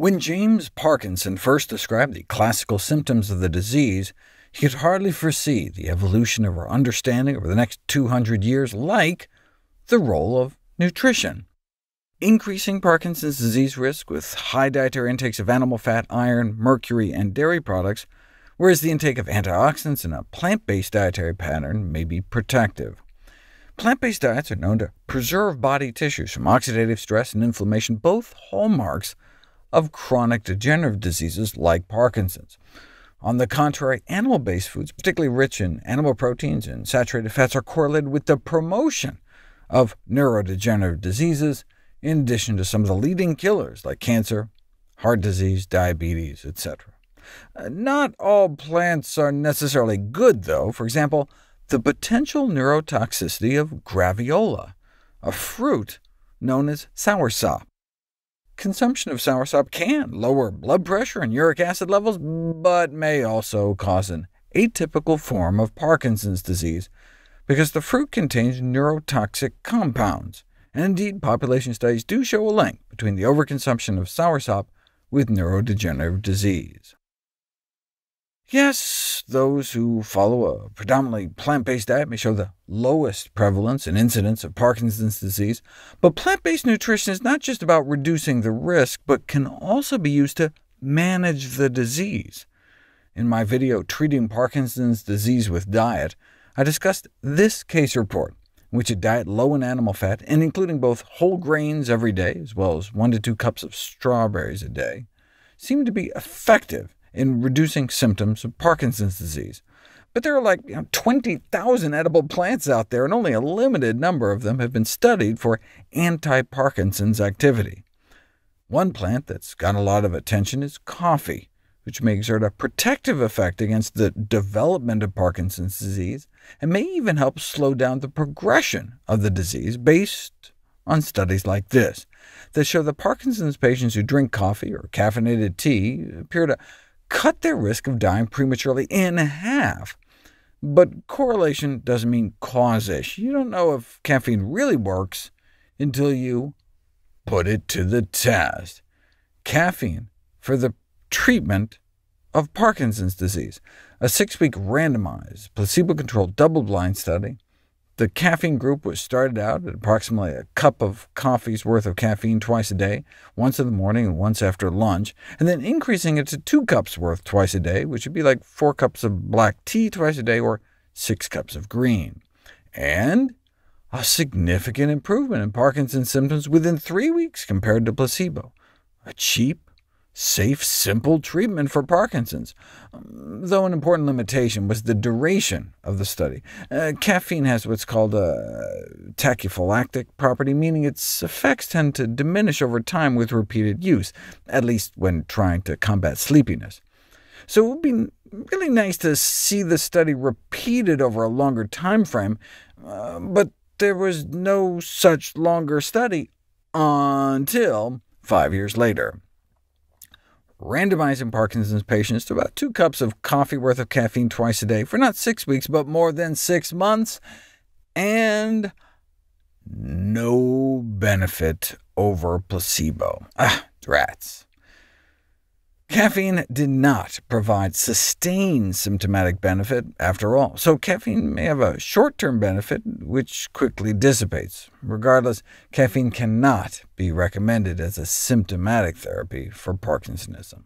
When James Parkinson first described the classical symptoms of the disease, he could hardly foresee the evolution of our understanding over the next 200 years, like the role of nutrition. Increasing Parkinson's disease risk with high dietary intakes of animal fat, iron, mercury, and dairy products, whereas the intake of antioxidants and a plant-based dietary pattern may be protective. Plant-based diets are known to preserve body tissues from oxidative stress and inflammation, both hallmarks of chronic degenerative diseases like Parkinson's. On the contrary, animal-based foods, particularly rich in animal proteins and saturated fats, are correlated with the promotion of neurodegenerative diseases, in addition to some of the leading killers like cancer, heart disease, diabetes, etc. Not all plants are necessarily good, though. For example, the potential neurotoxicity of graviola, a fruit known as soursop. Consumption of soursop can lower blood pressure and uric acid levels, but may also cause an atypical form of Parkinson's disease, because the fruit contains neurotoxic compounds, and indeed population studies do show a link between the overconsumption of soursop with neurodegenerative disease. Yes, those who follow a predominantly plant-based diet may show the lowest prevalence and incidence of Parkinson's disease, but plant-based nutrition is not just about reducing the risk, but can also be used to manage the disease. In my video, Treating Parkinson's Disease with Diet, I discussed this case report, in which a diet low in animal fat, and including both whole grains every day, as well as 1 to 2 cups of strawberries a day, seemed to be effective in reducing symptoms of Parkinson's disease. But there are like 20,000 edible plants out there, and only a limited number of them have been studied for anti-Parkinson's activity. One plant that's got a lot of attention is coffee, which may exert a protective effect against the development of Parkinson's disease, and may even help slow down the progression of the disease, based on studies like this, that show that Parkinson's patients who drink coffee or caffeinated tea appear to cut their risk of dying prematurely in half. But correlation doesn't mean causation. You don't know if caffeine really works until you put it to the test. Caffeine for the treatment of Parkinson's disease, a 6-week randomized, placebo-controlled, double-blind study. The caffeine group was started out at approximately a cup of coffee's worth of caffeine twice a day, once in the morning and once after lunch, and then increasing it to 2 cups worth twice a day, which would be like 4 cups of black tea twice a day, or 6 cups of green. And a significant improvement in Parkinson's symptoms within 3 weeks compared to placebo. A cheap, safe, simple treatment for Parkinson's, though an important limitation was the duration of the study. Caffeine has what's called a tachyphylactic property, meaning its effects tend to diminish over time with repeated use, at least when trying to combat sleepiness. So it would be really nice to see the study repeated over a longer time frame, but there was no such longer study until 5 years later. Randomizing Parkinson's patients to about 2 cups of coffee worth of caffeine twice a day for not 6 weeks, but more than 6 months, and no benefit over placebo. Rats. Caffeine did not provide sustained symptomatic benefit after all, so caffeine may have a short-term benefit which quickly dissipates. Regardless, caffeine cannot be recommended as a symptomatic therapy for Parkinsonism.